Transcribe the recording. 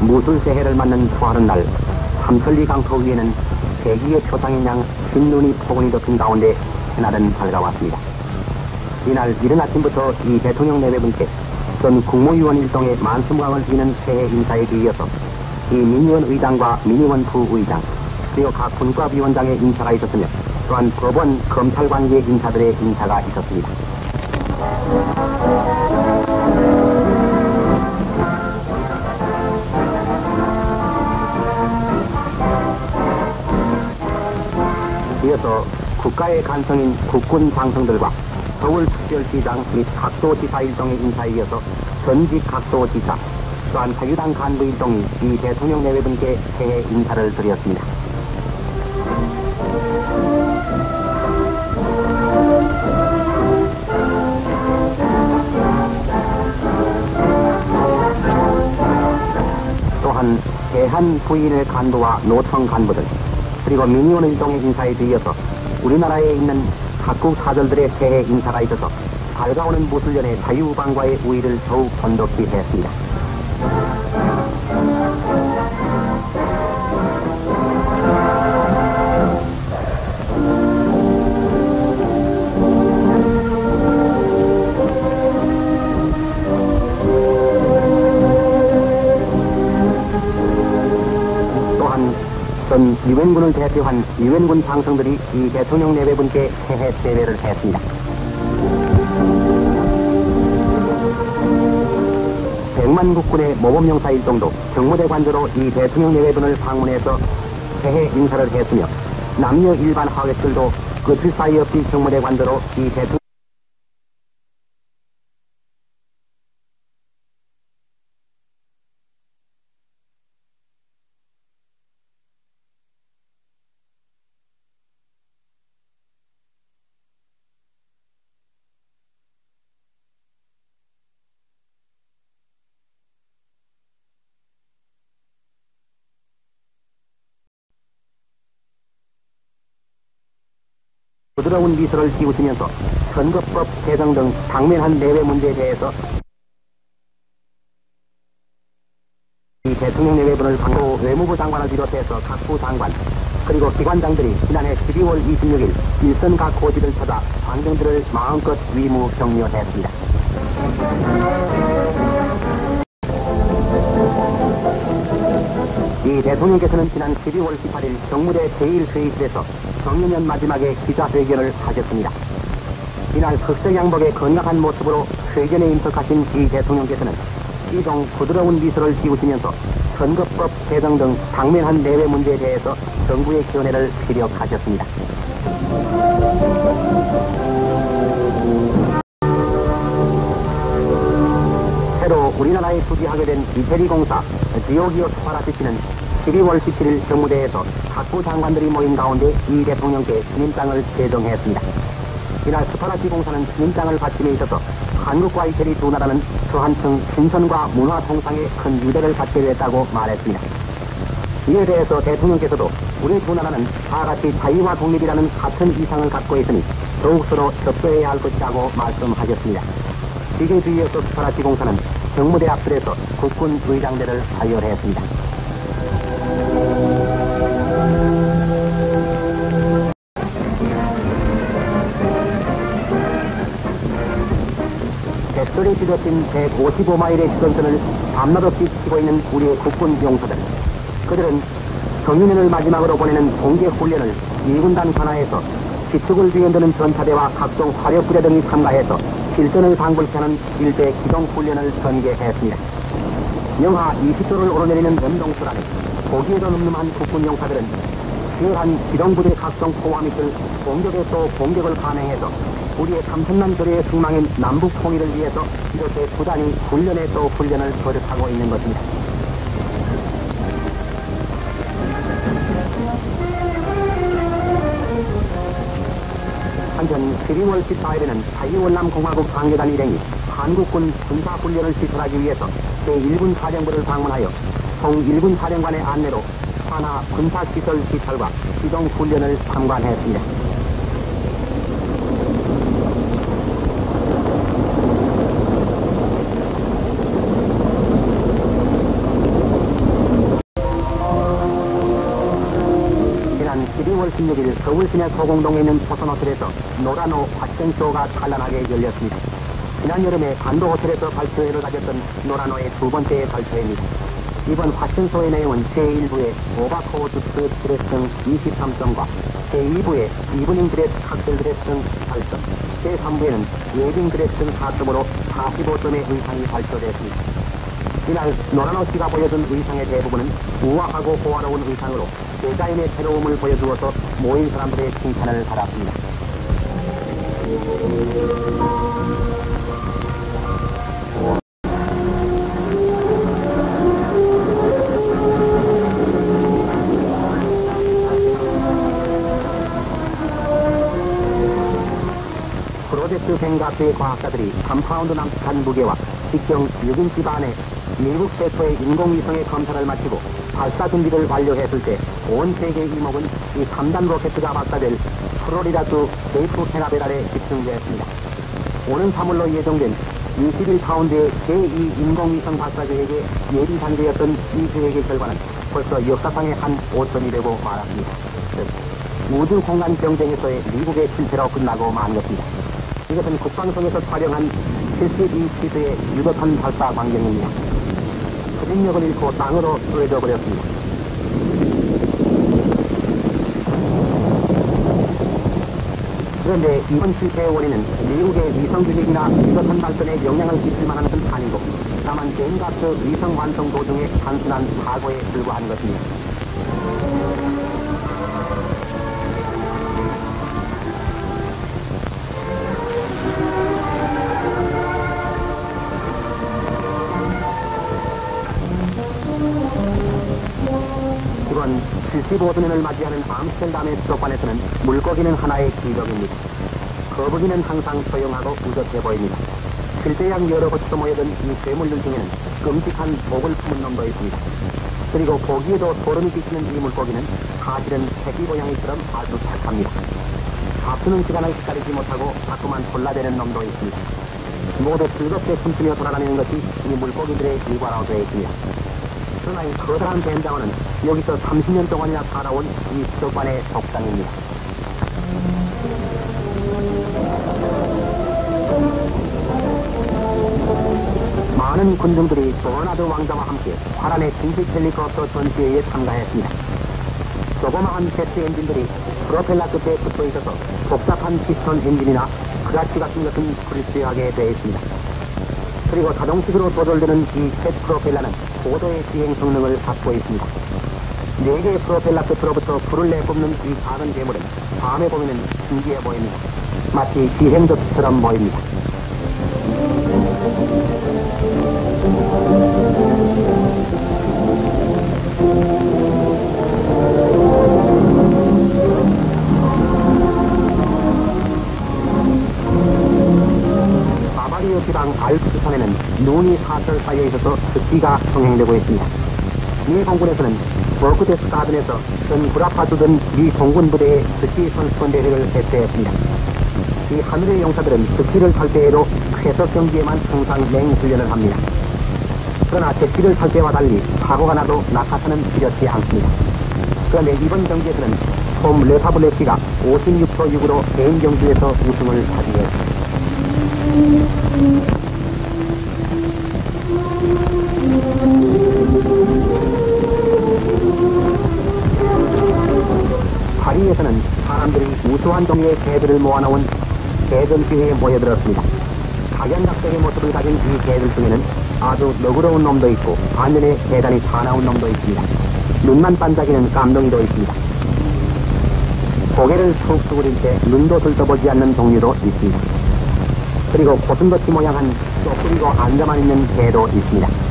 무술새해를 맞는 초하는 날 삼천리 강터 위에는 대기의 표상인 양 흰눈이 포근히 덮인 가운데 해날은 밝아왔습니다. 이날 이른 아침부터 이 대통령 내외분께 전 국무위원 일동의 만수무강을 비는 새해 인사에 이어서 이 민의원 의장과 민의원 부의장 그리고 각 분과위원장의 인사가 있었으며 또한 법원, 검찰관계 인사들의 인사가 있었습니다. 이어서 국가의 간성인 국군 장성들과 서울특별시장 및 각도지사 일동의 인사에 이어서 전직 각도지사 또한 자유당 간부 일동이 이 대통령 내외분께 새해 인사를 드렸습니다. 또한 대한 부인의 간부와 노청 간부들 그리고 민의원 일동의 인사에 이어서 우리나라에 있는 각국 사절들의 새해 인사가 있어서 밝아오는 무술년의 자유우방과의 우위를 더욱 번독히 했습니다. 전 유엔군을 대표한 유엔군 장성들이 이 대통령 내외분께 새해 세배를 했습니다. 100만 국군의 모범용사 일동도 경무대 관저로 이 대통령 내외분을 방문해서 새해 인사를 했으며 남녀 일반 하객들도 끝을 사이 없이 경무대 관저로 이 대통령 부드러운 미소를 띄우시면서 선거법 개정 등 당면한 내외 문제에 대해서 이 대통령 내외분을 방고 외무부 장관을 비롯해서 각부 장관 그리고 기관장들이 지난해 12월 26일 일선 각 고지를 찾아 관경들을 마음껏 위무 격려했습니다. 이 대통령께서는 지난 12월 18일 정무대 제1회의실에서 정년년 마지막에 기자회견을 하셨습니다. 이날 흑색양복의 건강한 모습으로 회견에 임석하신 이 대통령께서는 이동 부드러운 미소를 띄우시면서 선거법 개정 등 당면한 내외 문제에 대해서 정부의 견해를 피력하셨습니다. 새로 우리나라에 투지하게 된 이태리공사 지오기오 스파라시티는 12월 17일 정무대에서 각부 장관들이 모인 가운데 이 대통령께 신임장을 제정했습니다. 이날 스파라시 공사는 신임장을 받침에 있어서 한국과 이태리 두 나라는 또 한층 신선과 문화 통상에 큰 유대를 갖게 됐다고 말했습니다. 이에 대해서 대통령께서도 우리 두 나라는 다 같이 자유와 독립이라는 같은 이상을 갖고 있으니 더욱 서로 협조해야 할 것이라고 말씀하셨습니다. 이에 뒤이어서 스파라시 공사는 정무대 앞들에서 국군 의장대를 사열했습니다. 백설이 뒤덮인 155마일의 시선선을 밤낮 없이 지키고 있는 우리의 국군 용사들. 그들은 정유년을 마지막으로 보내는 공개 훈련을 2군단 관하에서 지축을 뒤흔드는 전차대와 각종 화력부대 등이 참가해서 실전을 방불케 하는 일대 기동 훈련을 전개했습니다. 영하 20도를 오르내리는 연동수 안에 보기에도 늠름한 국군 용사들은 치열한 기동부대 각종 포화 및을 공격에 또 공격을 감행해서 우리의 삼천만 거리의 승망인 남북 통일을 위해서 이렇게 부단히 훈련에 또 훈련을 거듭하고 있는 것입니다. 한편 12월 14일에는 자유월남공화국 방해단 일행이 한국군 군사훈련을 시설하기 위해서 제1군 사령부를 방문하여 송 1군 사령관의 안내로 산하 군사시설 시설과 기동훈련을 참관했습니다. 16일 서울 시내 소공동에 있는 조선호텔에서 노라노 화천쇼가 찬란하게 열렸습니다. 지난 여름에 반도호텔에서 발표회를 가졌던 노라노의 두 번째 발표회입니다. 이번 화천쇼의 내용은 제1부의 오바코어 주스 드레스 등 23점과 제2부의 이브닝 드레스 칵테일 드레스 등 8점, 제3부에는 웨딩 드레스 등 4점으로 45점의 의상이 발표됐습니다. 이날 노라노 씨가 보여준 의상의 대부분은 우아하고 호화로운 의상으로 디자인의 새로움을 보여주어서 모인 사람들의 칭찬을 받았습니다. 프로젝트 뱅가스의 과학자들이 3파운드 남짓한 무게와 직경 6인치 반의 미국 최초의 인공위성의 검사를 마치고 발사 준비를 완료했을 때 온 세계의 이목은 이 3단 로켓가 발사될 플로리다주 케이프 캐나베랄에 집중되었습니다. 오는 3월로 예정된 21파운드의 제2 인공위성 발사 계획의 예비 단계였던 이 계획의 결과는 벌써 역사상의 한 오점이 되고 말았습니다. 우주 공간 경쟁에서의 미국의 실패로 끝나고 만 것입니다. 이것은 국방성에서 촬영한 72피트의 유도탄 발사 광경입니다. 추진력을 잃고 땅으로 쓰러져 버렸습니다. 그런데 이번 실패의 원인은 미국의 위성 규격이나 유도탄 발전에 영향을 끼칠 만한 것은 아니고 다만 뱅가스 위성 완성 도중의 단순한 사고에 불과한 것입니다. 이번 75주년을 맞이하는 암스테르담의 수도관에서는 물고기는 하나의 기적입니다. 거북이는 항상 조용하고 우젓해 보입니다. 실제양 여러 곳에서 모여든 이 괴물들 중에는 끔찍한 독을 품은 놈도 있습니다. 그리고 보기에도 소름이 끼치는 이 물고기는 사실은 새끼 고양이처럼 아주 착합니다. 다투는 시간을 기다리지 못하고 자꾸만 졸라대는 놈도 있습니다. 모두 즐겁게 춤추며 돌아다니는 것이 이 물고기들의 일과라고 되어 있습니다. 그러나 이 커다란 뱀장어는 여기서 30년 동안이나 살아온 이 수도관의 독상입니다. 많은 군중들이 버나드 왕자와 함께 파란의 킹스 헬리콥터 전시회에 참가했습니다. 조그마한 제트 엔진들이 프로펠러 끝에 붙어 있어서 복잡한 피스톤 엔진이나 크라치 같은 것은 불필요하게 되어 있습니다. 그리고 자동식으로 조절되는 이 셋 프로펠러는 고도의 비행 성능을 갖고 있습니다. 4개의 프로펠러 끝으로부터 불을 내뿜는 이 작은 괴물은 밤에 보면 신기해 보입니다. 마치 비행조끼처럼 보입니다. 바바리아 지방 알프스 산에는 눈이 사철 쌓여 있어서 습기가 성행되고 있습니다. 미 공군에서는 버크데스 가든에서 전 구라파주던 미 공군 부대의 스키 선수권 대회를 개최했습니다. 이 하늘의 용사들은 스키를 탈 때에도 쾌석 경기에만 항상 맹훈련을 합니다. 그러나 제끼를 탈 때와 달리 사고가 나도 낙하산은 두렵지 않습니다. 그런데 이번 경기에서는 톰 레파블레키가 56초 6으로 개인 경기에서 우승을 차지했습니다. 파리에서는 사람들이 우수한 종류의 개들을 모아놓은 개전시회에 모여들었습니다. 각양각색의 모습을 가진 이 개들 중에는 아주 너그러운 놈도 있고 반면에 대단히 사나운 놈도 있습니다. 눈만 반짝이는 깜덩이도 있습니다. 고개를 툭 수그릴 때 눈도 들떠보지 않는 종류도 있습니다. 그리고 고슴도치 모양한 쪼그리고 앉아만 있는 개도 있습니다.